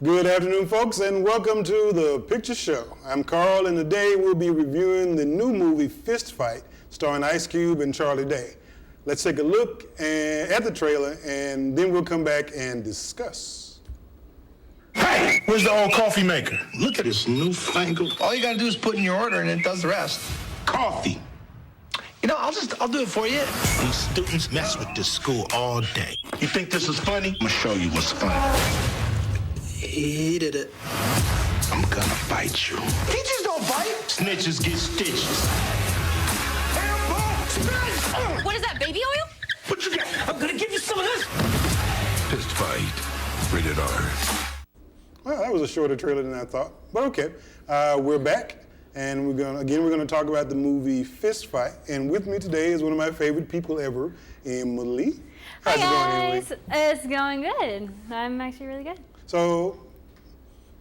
Good afternoon, folks, and welcome to the Picture Show. I'm Carl, and today we'll be reviewing the new movie Fist Fight, starring Ice Cube and Charlie Day. Let's take a look at the trailer, and then we'll come back and discuss. Hey, where's the old coffee maker? Look at this newfangled. All you gotta do is put in your order and it does the rest. Coffee. You know, I'll do it for you. These students mess with this school all day. You think this is funny? I'm gonna show you what's funny. He did it. I'm gonna fight you. Teachers don't fight. Snitches get stitches. What is that, baby oil? What you got? I'm gonna give you some of this. Fist fight. Rated R. Well, that was a shorter trailer than I thought, but okay. We're back, and we're gonna talk about the movie Fist Fight. And with me today is one of my favorite people ever, Emily. How's it going, Emily? It's going good. I'm actually really good. So,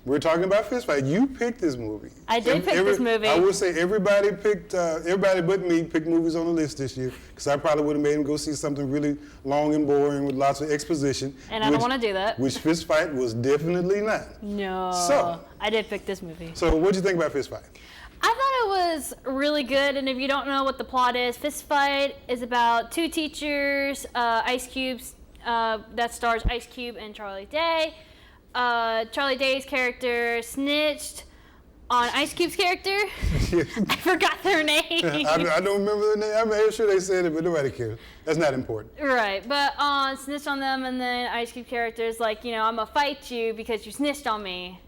we're talking about Fist Fight. You picked this movie. I did pick this movie. I would say everybody but me picked movies on the list this year, because I probably would have made him go see something really long and boring with lots of exposition. And I don't want to do that. Which Fist Fight was definitely not. No. So, I did pick this movie. So, what'd you think about Fist Fight? I thought it was really good, and if you don't know what the plot is, Fist Fight is about two teachers, Ice Cube's, that stars Ice Cube and Charlie Day. Charlie Day's character snitched on Ice Cube's character. I forgot their name. I don't remember the name. I'm sure they said it, but nobody cares. That's not important. Right, but snitched on them, and then Ice Cube character's like, I'm gonna fight you because you snitched on me.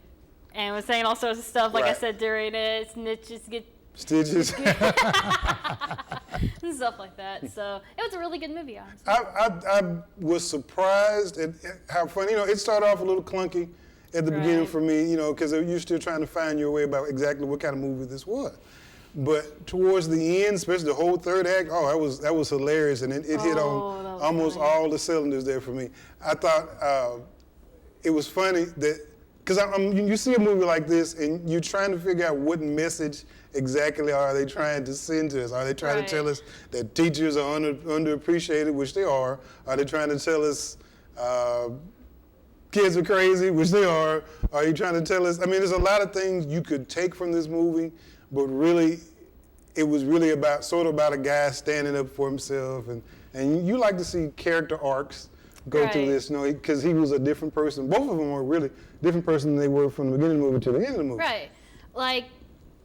And was saying all sorts of stuff, like I said during it, snitches get stitches. and stuff like that. So it was a really good movie, honestly. I was surprised at how funny. It started off a little clunky at the beginning for me, because you're still trying to find your way about exactly what kind of movie this was. But towards the end, especially the whole third act, that was hilarious, and it hit on almost all the cylinders there for me. I thought it was funny that. Because you see a movie like this, and you're trying to figure out what message exactly are they trying to send to us. Are they trying to tell us that teachers are underappreciated, which they are? Are they trying to tell us kids are crazy, which they are? Are you trying to tell us? I mean, there's a lot of things you could take from this movie, but really, it was really about a guy standing up for himself, and you like to see character arcs go through this, because he was a different person. Both of them were really different person than they were from the beginning of the movie to the end of the movie. Right. Like,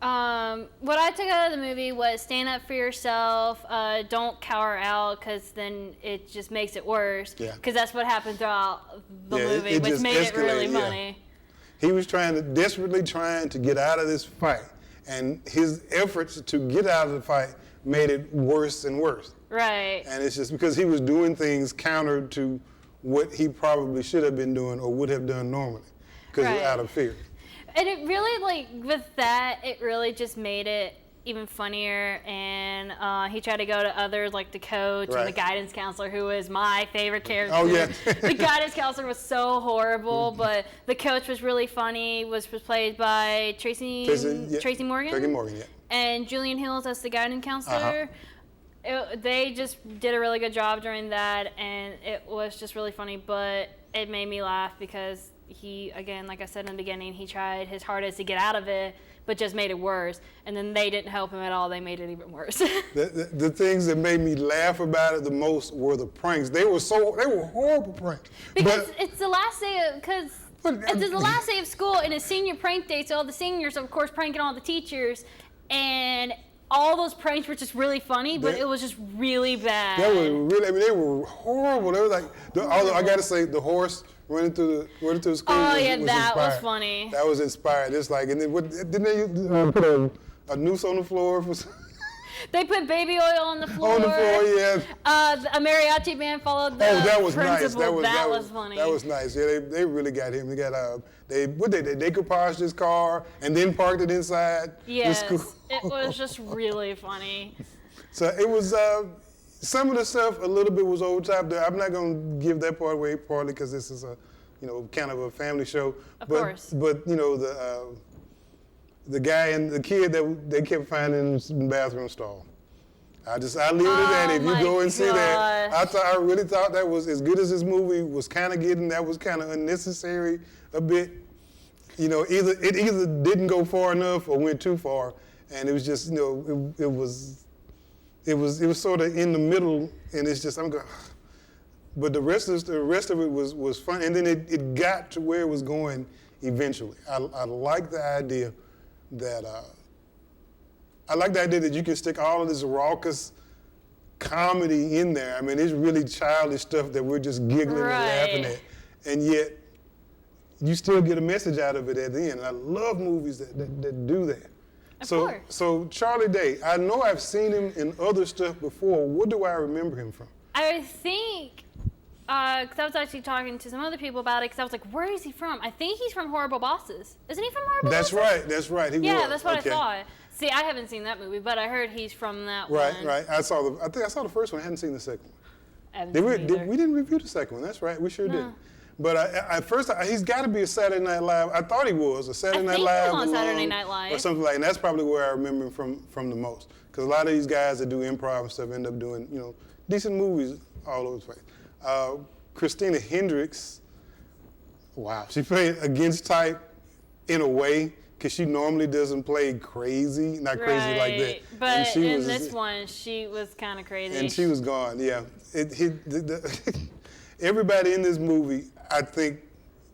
what I took out of the movie was stand up for yourself, don't cower out, because then it just makes it worse. Yeah. Because that's what happened throughout the movie, which made it really funny. He was desperately trying to get out of this fight, and his efforts to get out of the fight made it worse and worse. Right. And it's just because he was doing things counter to what he probably should have been doing or would have done normally, because he's out of fear. And it really, with that, it really just made it even funnier. And he tried to go to others, like the coach and the guidance counselor, who was my favorite character. Oh, yeah. The guidance counselor was so horrible, but the coach was really funny, was played by Tracy Morgan. Tracy Morgan, yeah. And Julian Hills as the guidance counselor. They just did a really good job during that, and it was just really funny, but it made me laugh because he, again, like I said in the beginning, he tried his hardest to get out of it, but just made it worse. And then they didn't help him at all. They made it even worse. The things that made me laugh about it the most were the pranks. They were horrible pranks. Because it's the last day it's the last day of school, and it's senior prank day, so all the seniors, of course, pranking all the teachers, and all those pranks were just really funny, but it was just really bad. They were horrible. They were like, although I gotta say, the horse running through the school. Oh, was that inspired. was funny. That was inspired. It's like, and then didn't they put a noose on the floor for? They put baby oil on the floor. On the floor, yeah. A mariachi band followed the that was principal. Nice. That was funny. That was nice. Yeah, they really got him. They got they decoupaged his car and then parked it inside the school. It was just really funny. So it was some of the stuff a little bit was over top there. I'm not gonna give that part away, partly because this is a kind of a family show. Of course. But the guy and the kid that they kept finding in the bathroom stall. I leave it at that. If you go and see that, I really thought that was as good as this movie was kind of getting. That was kind of unnecessary a bit. you know, it either didn't go far enough or went too far, and it was just, you know, it was sort of in the middle, and it's just I'm going. But the rest of it was fun, and then it got to where it was going eventually. I like the idea that you can stick all of this raucous comedy in there. I mean, it's really childish stuff that we're just giggling and laughing at, and yet you still get a message out of it at the end. And I love movies that do that. Of course. So Charlie Day, I know I've seen him in other stuff before. What do I remember him from? I think, because I was actually talking to some other people about it, because I was like, where is he from? I think he's from Horrible Bosses. Isn't he from Horrible Bosses? That's right. He Yeah, was. that's what Okay. I thought. See, I haven't seen that movie, but I heard he's from that Right, one. right. I think I saw the first one. I hadn't seen the second one. I haven't seen it either. We didn't review the second one. That's right. We sure did. But at first, he's got to be a Saturday Night Live. I thought he was a Saturday Night think he Live was on Saturday alum Night Live. or something like. And that's probably where I remember him from the most. Because a lot of these guys that do improv and stuff end up doing decent movies all over the place. Christina Hendricks. Wow, she played against type in a way. Because she normally doesn't play crazy, not crazy like that. But and she in was, this one, she was kind of crazy. and she was gone. Yeah, everybody in this movie, I think,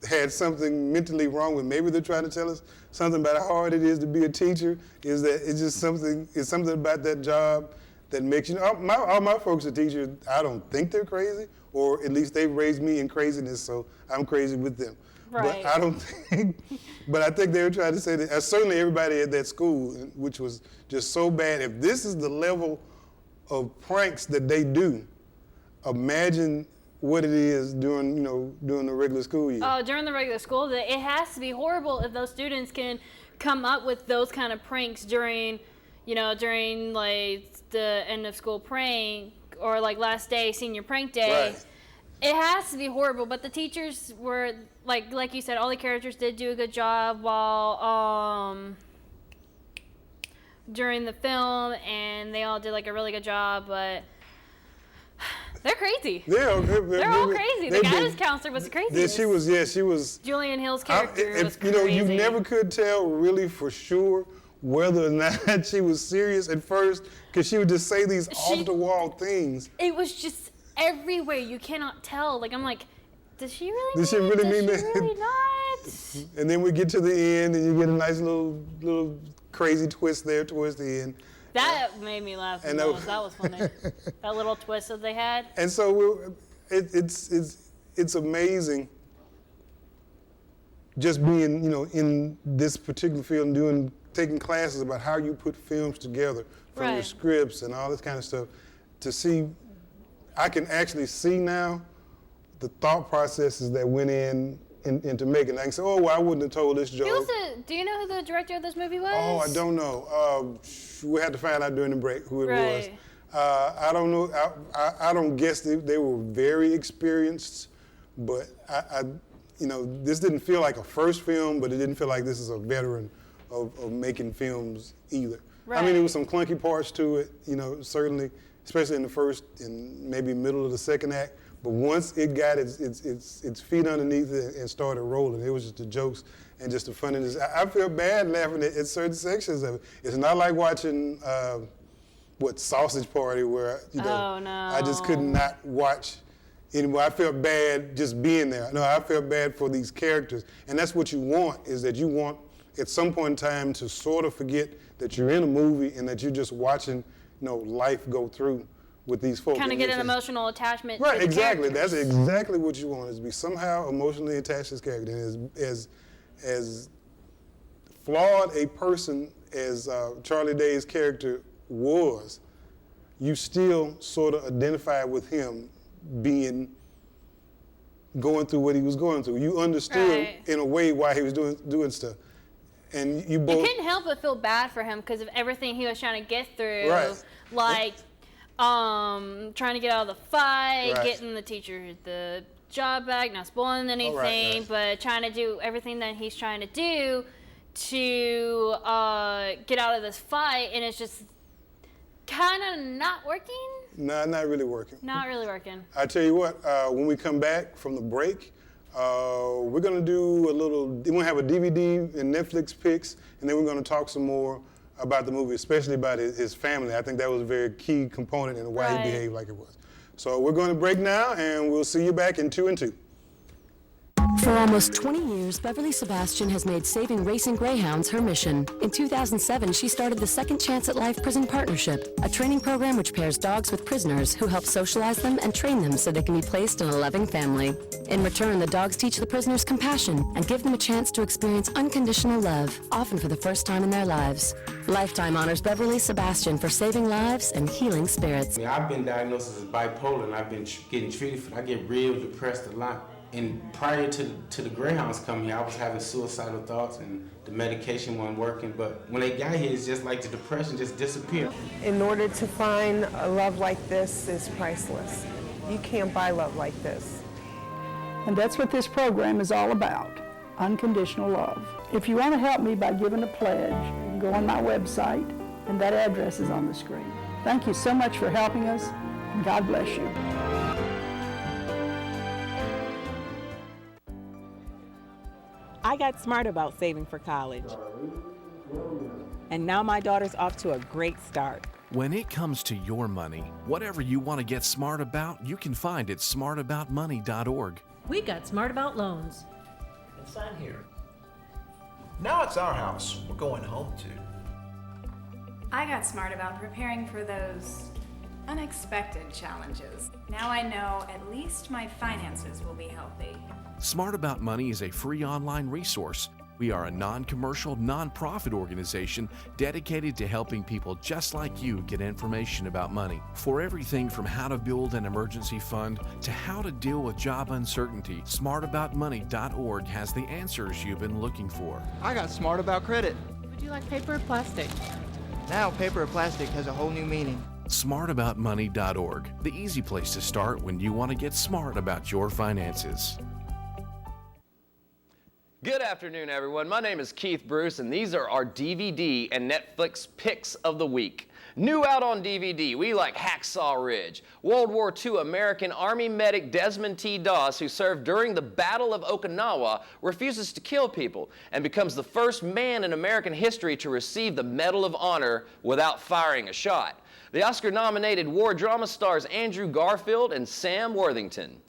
had something mentally wrong with. Maybe they're trying to tell us something about how hard it is to be a teacher. Is that it's just something? It's something about that job that makes all my folks are teachers. I don't think they're crazy, or at least they've raised me in craziness, so I'm crazy with them. Right. But I don't think. But I think they were trying to say that. Certainly, everybody at that school, which was just so bad. If this is the level of pranks that they do, imagine what it is during the regular school year. Oh, during the regular school day, it has to be horrible if those students can come up with those kind of pranks during like the end of school prank or like last day senior prank day. Right. It has to be horrible, but the teachers were like you said, all the characters did do a good job while during the film, and they all did like a really good job, but they're crazy. They're all crazy. The guidance counselor was crazy. She was. Julian Hill's character was crazy. You never could tell really for sure whether or not she was serious at first, because she would just say these off-the-wall things. It was just everywhere. You cannot tell. Like, I'm like, does she really Does she really mean that? really not? And then we get to the end, and you get a nice little crazy twist there towards the end. That made me laugh. And That was funny. That little twist that they had. And so it's amazing just being in this particular field and taking classes about how you put films together from your Right. scripts and all this kind of stuff. To see, I can actually see now the thought processes that went into making. I can say, oh, well, I wouldn't have told this joke. Do you know who the director of this movie was? Oh, I don't know. We had to find out during the break who it was. Right. I don't know. I don't guess they were very experienced, but this didn't feel like a first film, but it didn't feel like this is a veteran of making films either. I mean, there was some clunky parts to it, certainly, especially in the first and maybe middle of the second act. But once it got its feet underneath it and started rolling, it was just the jokes and just the funniness. I feel bad laughing at certain sections of it. It's not like watching Sausage Party, where Oh, no. I just could not watch anymore. I felt bad just being there. No, I felt bad for these characters, and that's what you want, is that you want at some point in time to sort of forget that you're in a movie and that you're just watching life go through with these folks. Kind of get an emotional attachment. Right, to the exactly. characters. That's exactly what you want, is to be somehow emotionally attached to this character. And as flawed a person as Charlie Day's character was, you still sort of identify with him going through what he was going through. You understood Right. in a way why he was doing stuff. And you both... You couldn't help but feel bad for him because of everything he was trying to get through. Right. Like, trying to get out of the fight, Right. getting the teacher the job back, not spoiling anything, right. but trying to do everything that he's trying to do to get out of this fight, and it's just kind of not working. Nah, not really working. Not really working. I tell you what, when we come back from the break, We're gonna do we're gonna have a DVD and Netflix picks, and then we're gonna talk some more about the movie, especially about his family. I think that was a very key component in why he behaved like it was. So we're going to break now, and we'll see you back in 2 and 2. For almost 20 years, Beverly Sebastian has made saving racing greyhounds her mission. In 2007, she started the Second Chance at Life Prison Partnership, a training program which pairs dogs with prisoners who help socialize them and train them so they can be placed in a loving family. In return, the dogs teach the prisoners compassion and give them a chance to experience unconditional love, often for the first time in their lives. Lifetime honors Beverly Sebastian for saving lives and healing spirits. I've been diagnosed as bipolar, and I've been getting treated for it. I get real depressed a lot. And prior to the Greyhounds coming here, I was having suicidal thoughts and the medication wasn't working. But when they got here, it's just like the depression just disappeared. In order to find a love like this is priceless. You can't buy love like this. And that's what this program is all about, unconditional love. If you want to help me by giving a pledge, you can go on my website, and that address is on the screen. Thank you so much for helping us, and God bless you. I got smart about saving for college. And now my daughter's off to a great start. When it comes to your money, whatever you want to get smart about, you can find at smartaboutmoney.org. We got smart about loans. And sign here. Now it's our house we're going home to. I got smart about preparing for those unexpected challenges. Now I know at least my finances will be healthy. Smart About Money is a free online resource. We are a non-commercial, non-profit organization dedicated to helping people just like you get information about money. For everything from how to build an emergency fund to how to deal with job uncertainty, smartaboutmoney.org has the answers you've been looking for. I got smart about credit. Would you like paper or plastic? Now paper or plastic has a whole new meaning. Smartaboutmoney.org, the easy place to start when you want to get smart about your finances. Good afternoon, everyone. My name is Keith Bruce, and these are our DVD and Netflix picks of the week. New out on DVD, we like Hacksaw Ridge. World War II American Army medic Desmond T. Doss, who served during the Battle of Okinawa, refuses to kill people and becomes the first man in American history to receive the Medal of Honor without firing a shot. The Oscar-nominated war drama stars Andrew Garfield and Sam Worthington.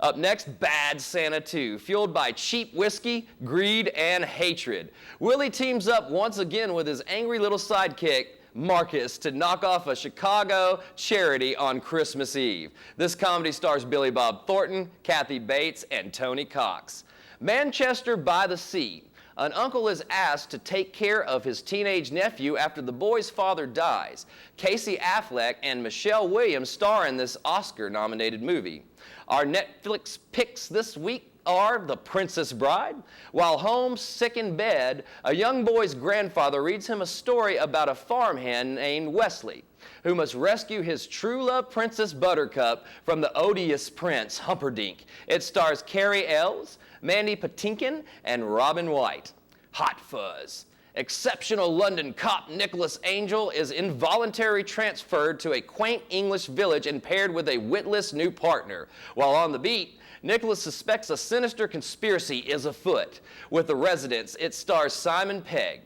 Up next, Bad Santa 2, fueled by cheap whiskey, greed, and hatred. Willie teams up once again with his angry little sidekick, Marcus, to knock off a Chicago charity on Christmas Eve. This comedy stars Billy Bob Thornton, Kathy Bates, and Tony Cox. Manchester by the Sea. An uncle is asked to take care of his teenage nephew after the boy's father dies. Casey Affleck and Michelle Williams star in this Oscar-nominated movie. Our Netflix picks this week are The Princess Bride. While home sick in bed, a young boy's grandfather reads him a story about a farmhand named Wesley, who must rescue his true love Princess Buttercup from the odious Prince Humperdinck. It stars Carrie Ells, Mandy Patinkin, and Robin White. Hot Fuzz. Exceptional London cop Nicholas Angel is involuntarily transferred to a quaint English village and paired with a witless new partner. While on the beat, Nicholas suspects a sinister conspiracy is afoot. With the residents, it stars Simon Pegg.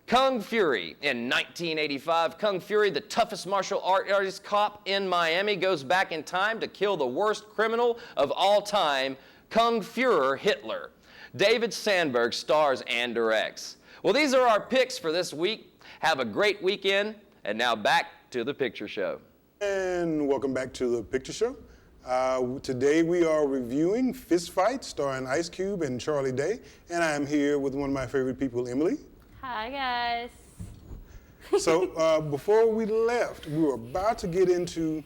Kung Fury. In 1985, Kung Fury, the toughest martial artist cop in Miami, goes back in time to kill the worst criminal of all time, Kung Fuhrer Hitler. David Sandberg stars and directs. Well, these are our picks for this week. Have a great weekend. And now back to the picture show. And welcome back to the picture show. Today we are reviewing Fist Fight, starring Ice Cube and Charlie Day. And I am here with one of my favorite people, Emily. Hi, guys. So before we left, we were about to get into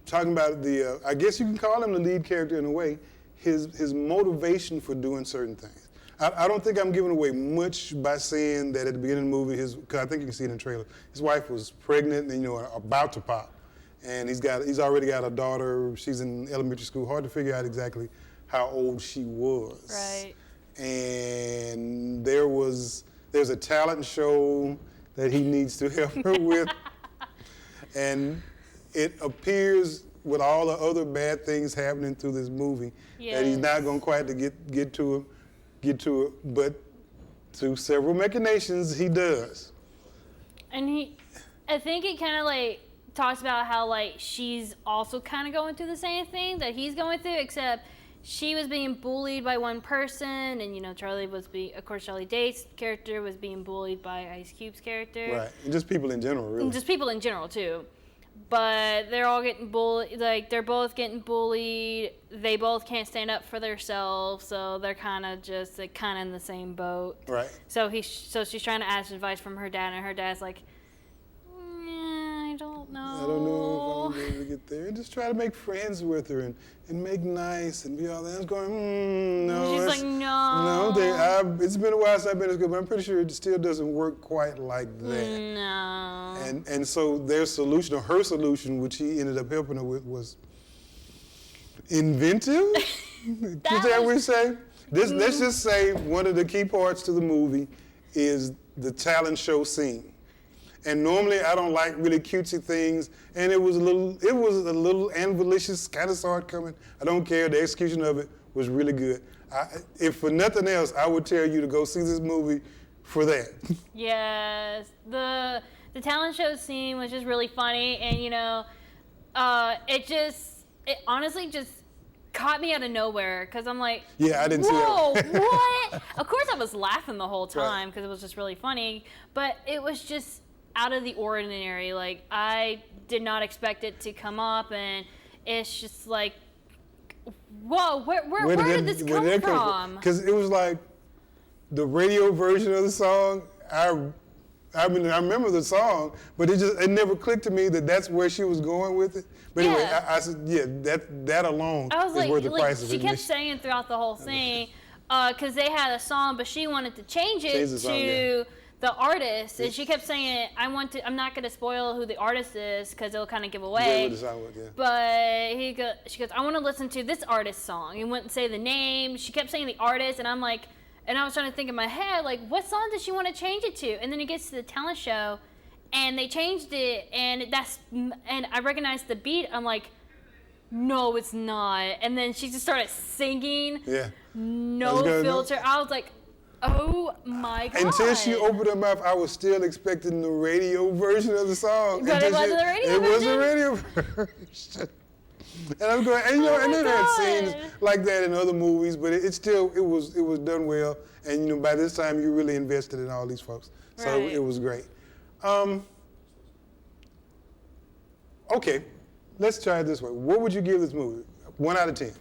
talking about the, I guess you can call him the lead character in a way, his motivation for doing certain things. I don't think I'm giving away much by saying that at the beginning of the movie, because I think you can see it in the trailer, his wife was pregnant and, about to pop. And he's already got a daughter. She's in elementary school. Hard to figure out exactly how old she was. Right. And there's a talent show that he needs to help her with. And it appears with all the other bad things happening through this movie, that he's not going quite to get to it, but through several machinations, he does. And I think it kind of like talks about how like she's also kind of going through the same thing that he's going through, except she was being bullied by one person, and Charlie Day's character was being bullied by Ice Cube's character. Right, and just people in general, really. And just people in general too. But they're all getting bullied. Like they're both getting bullied. They both can't stand up for themselves, so they're kind of just kind of in the same boat. Right. So she's trying to ask advice from her dad, and her dad's like, I don't know. I don't know if I'm going to be able to get there. And just try to make friends with her and make nice and be all that. I was going, no. She's like, no. No, it's been a while since I've been as good, but I'm pretty sure it still doesn't work quite like that. No. And so their solution, or her solution, which he ended up helping her with, was inventive? Is that what we say? Let's just say one of the key parts to the movie is the talent show scene. And normally I don't like really cutesy things, and it was a little ambitious, kind of saw it coming. I don't care. The execution of it was really good. If for nothing else, I would tell you to go see this movie for that. Yes, the talent show scene was just really funny, and it honestly just caught me out of nowhere because I'm like, yeah, I didn't see that. Whoa, what? Of course, I was laughing the whole time because it was just really funny, but it was just out of the ordinary. Like I did not expect it to come up, and it's just like, whoa, where did this come from? Because it was like the radio version of the song. I mean, I remember the song, but it never clicked to me that that's where she was going with it. But anyway, I said, yeah, that alone is worth the price of admission. She kept saying throughout the whole thing, because they had a song, but she wanted to change it to the artist, and she kept saying, I'm not going to spoil who the artist is because it'll kind of give away. But she goes, I want to listen to this artist's song. He wouldn't say the name. She kept saying the artist, and I'm like, and I was trying to think in my head, like, what song does she want to change it to? And then it gets to the talent show, and they changed it, and I recognized the beat. I'm like, no, it's not. And then she just started singing. Yeah. No filter. I was like, oh my God. Until she opened her mouth, I was still expecting the radio version of the song. But it wasn't the radio version? It was the radio version. And I'm going, and and then had scenes like that in other movies, but it was done well. And by this time you really invested in all these folks. So it was great. Okay, let's try it this way. What would you give this movie? 1 out of 10.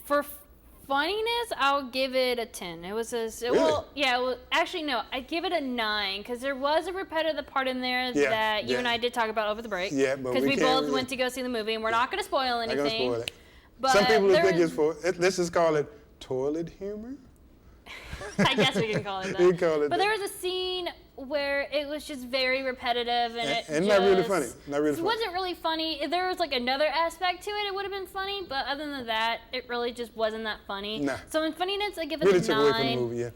For funniness, I'll give it a 10. It was actually no, I give it a 9 because there was a repetitive part in there that you and I did talk about over the break. Yeah, but because we both went to go see the movie, and we're not going to spoil anything. Not going to spoil it. But some people think it's let's just call it toilet humor. I guess we can call it that. But there was a scene where it was just very repetitive, and not really funny. It wasn't really funny. If there was like another aspect to it, it would have been funny. But other than that, it really just wasn't that funny. Nah. So in funniness, I give it really a 9. Took away from the movie, yeah.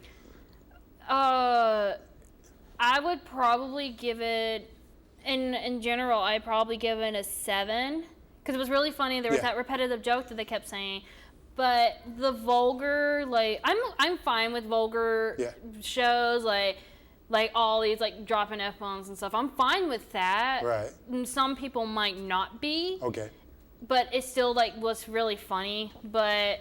I would probably give it, in general, I'd probably give it a 7 because it was really funny. There was that repetitive joke that they kept saying. But the vulgar, like I'm fine with vulgar shows, like all these like dropping F-bombs and stuff. I'm fine with that. Right. And some people might not be. Okay. But it still like was really funny. But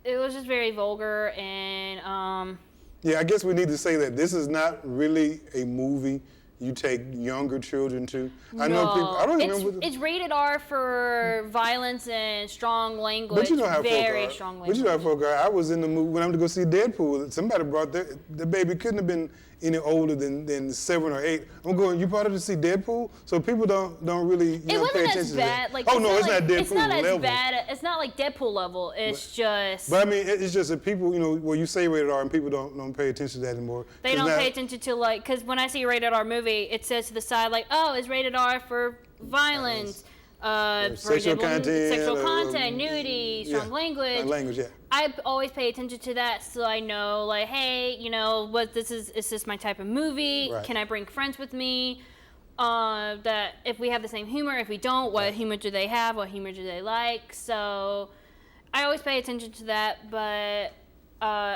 it was just very vulgar and. Yeah, I guess we need to say that this is not really a movie you take younger children to. I know people. I don't remember. It's rated R for violence and strong language. But you know how very strong language. But you know how folk are. I was in the movie when I went to go see Deadpool. Somebody brought the baby couldn't have been any older than 7 or 8. I'm going. You brought her to see Deadpool, so people don't really pay attention to that. Like, it's not Deadpool it's not level. as bad. It's not like Deadpool level. It's just. But I mean, it's just that people, where you say rated R and people don't pay attention to that anymore. They don't pay attention to because when I see a rated R movie, it says to the side like, oh, it's rated R for violence. For sexual content, nudity, strong language. Language, yeah. I always pay attention to that, so I know, like, hey, what this is this my type of movie? Right. Can I bring friends with me? that if we have the same humor, if we don't, what humor do they have, what humor do they like. So I always pay attention to that, but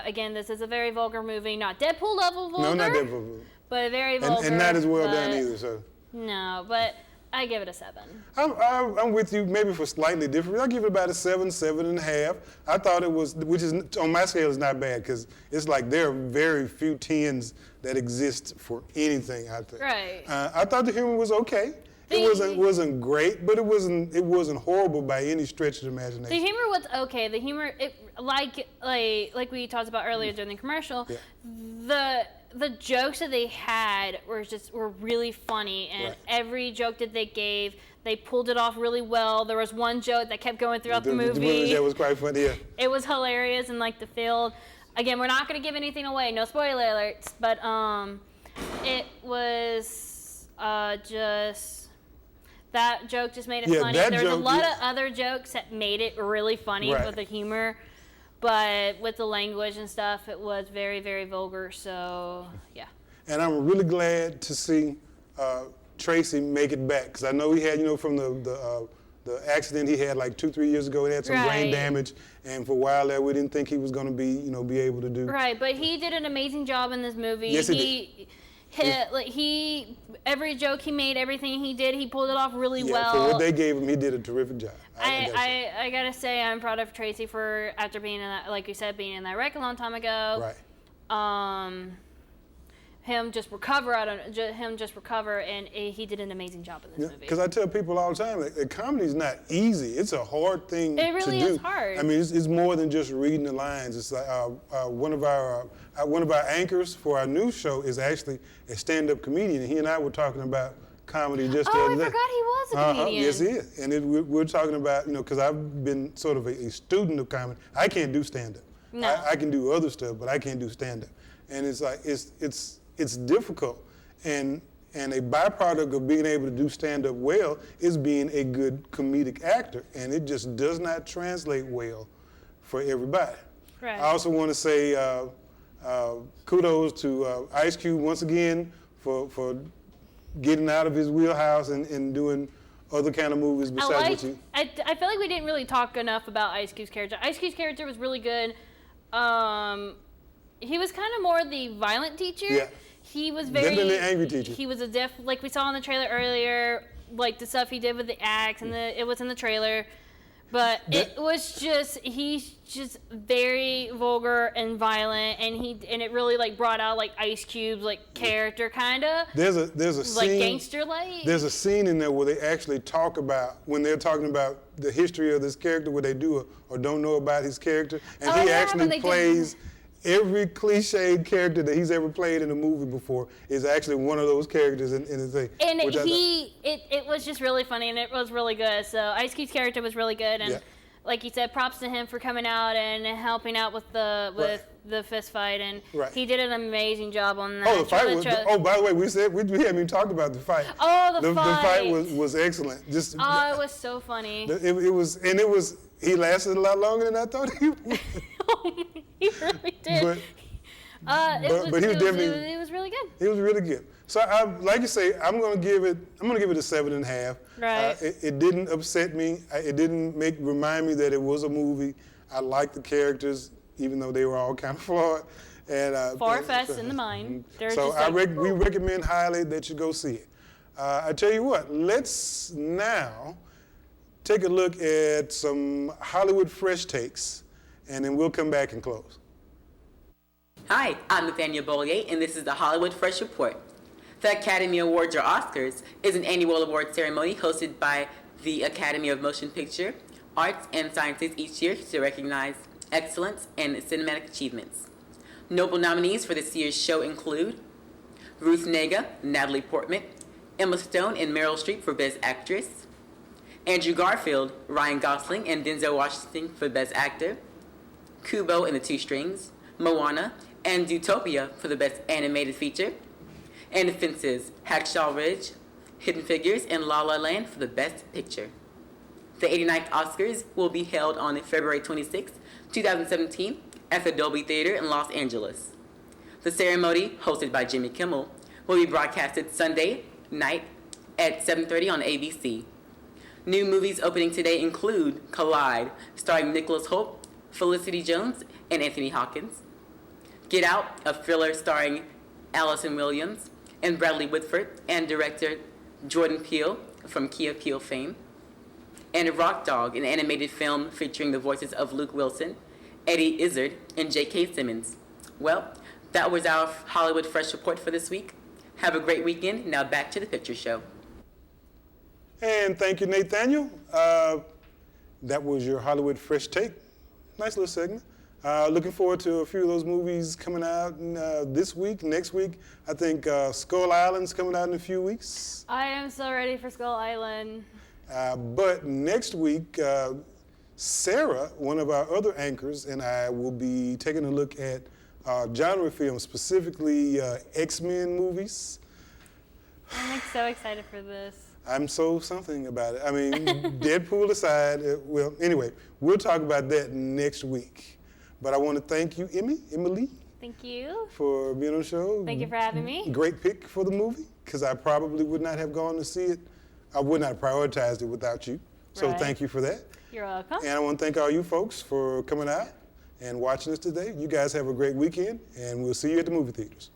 again, this is a very vulgar movie, not Deadpool level vulgar. No, not Deadpool. But very vulgar. And not as well done either, so. No, but I give it a 7. I'm with you, maybe for slightly different. I'll give it about a 7, 7.5. I thought it was, which is on my scale is not bad, because it's like there are very few 10s that exist for anything out there. Right. I thought the humor was okay. It wasn't great, but it wasn't horrible by any stretch of the imagination. The humor was okay. The humor, like we talked about earlier during the commercial, the jokes that they had were really funny, and every joke that they gave, they pulled it off really well. There was one joke that kept going throughout the movie. That was quite funny. Yeah. It was hilarious in like the field. Again, we're not going to give anything away. No spoiler alerts, but it was just. That joke just made it funny. There was a lot of other jokes that made it really funny with the humor, but with the language and stuff, it was very, very vulgar. So, yeah. And I'm really glad to see Tracy make it back, because I know he had, from the accident he had like 2-3 years ago. He had some brain damage, and for a while there, we didn't think he was going to be able to do. Right, but he did an amazing job in this movie. Yes, he did. Every joke he made, everything he did, he pulled it off really well. For what they gave him, he did a terrific job. I gotta say, I'm proud of Tracy for, after being in that, like you said, being in that wreck a long time ago. Right. Him just recover, and he did an amazing job in this movie. Because I tell people all the time, that comedy's not easy. It's a hard thing to do. It really is hard. I mean, it's more than just reading the lines. It's like one of our anchors for our news show is actually a stand-up comedian. He and I were talking about comedy just the other day. I forgot he was a comedian. Yes, he is. And we're talking about, because I've been sort of a student of comedy. I can't do stand-up. No. I can do other stuff, but I can't do stand-up. And it's like, it's difficult, and a byproduct of being able to do stand-up well is being a good comedic actor, and it just does not translate well for everybody. Right. I also want to say kudos to Ice Cube once again for getting out of his wheelhouse and doing other kind of movies besides what you. I feel like we didn't really talk enough about Ice Cube's character. Ice Cube's character was really good. He was kind of more the violent teacher. Yeah. He was very. Definitely the angry teacher. He was like we saw in the trailer earlier, like the stuff he did with the axe, and it was in the trailer. But he's just very vulgar and violent, and it really like brought out like Ice Cube's like character kinda. There's a scene, like gangster like. There's a scene in there where they actually talk about, when they're talking about the history of this character, what they do or don't know about his character, and he actually plays. Every cliched character that he's ever played in a movie before is actually one of those characters in the thing. And it was just really funny, and it was really good. So Ice Cube's character was really good, and like you said, props to him for coming out and helping out with the fist fight, and he did an amazing job on that. Oh, the fight was. Oh, by the way, we haven't even talked about the fight. Oh, the fight. The fight was excellent. It was so funny. It was. He lasted a lot longer than I thought he would. He really did. But he was definitely. He was really good. He was really good. So, like you say, I'm gonna give it a 7.5. Right. It didn't upset me. It didn't remind me that it was a movie. I liked the characters, even though they were all kind of flawed. And far-fetched in the mind. So we recommend highly that you go see it. I tell you what, let's now take a look at some Hollywood fresh takes, and then we'll come back and close. Hi, I'm Nathaniel Bollier, and this is the Hollywood Fresh Report. The Academy Awards, or Oscars, is an annual award ceremony hosted by the Academy of Motion Picture, Arts, and Sciences each year to recognize excellence and cinematic achievements. Notable nominees for this year's show include Ruth Negga, Natalie Portman, Emma Stone, and Meryl Streep for Best Actress, Andrew Garfield, Ryan Gosling, and Denzel Washington for Best Actor, Kubo and the Two Strings, Moana, and Zootopia for the Best Animated Feature, and Fences, Hacksaw Ridge, Hidden Figures, and La La Land for the Best Picture. The 89th Oscars will be held on February 26, 2017 at the Dolby Theater in Los Angeles. The ceremony, hosted by Jimmy Kimmel, will be broadcasted Sunday night at 7:30 on ABC. New movies opening today include Collide, starring Nicholas Hoult, Felicity Jones, and Anthony Hopkins. Get Out, a thriller starring Allison Williams and Bradley Whitford, and director Jordan Peele from Key and Peele fame. And Rock Dog, an animated film featuring the voices of Luke Wilson, Eddie Izzard, and J.K. Simmons. Well, that was our Hollywood Fresh Report for this week. Have a great weekend. Now back to the picture show. And thank you, Nathaniel. That was your Hollywood Fresh Take. Nice little segment. Looking forward to a few of those movies coming out this week, next week. I think Skull Island's coming out in a few weeks. I am so ready for Skull Island. But next week, Sarah, one of our other anchors, and I will be taking a look at genre films, specifically X-Men movies. I'm so excited for this. I'm so something about it. I mean, Deadpool aside, well, anyway, we'll talk about that next week. But I want to thank you, Emily. Thank you. For being on the show. Thank you for having me. Great pick for the movie, because I probably would not have gone to see it. I would not have prioritized it without you. So Right. Thank you for that. You're welcome. And I want to thank all you folks for coming out and watching us today. You guys have a great weekend, and we'll see you at the movie theaters.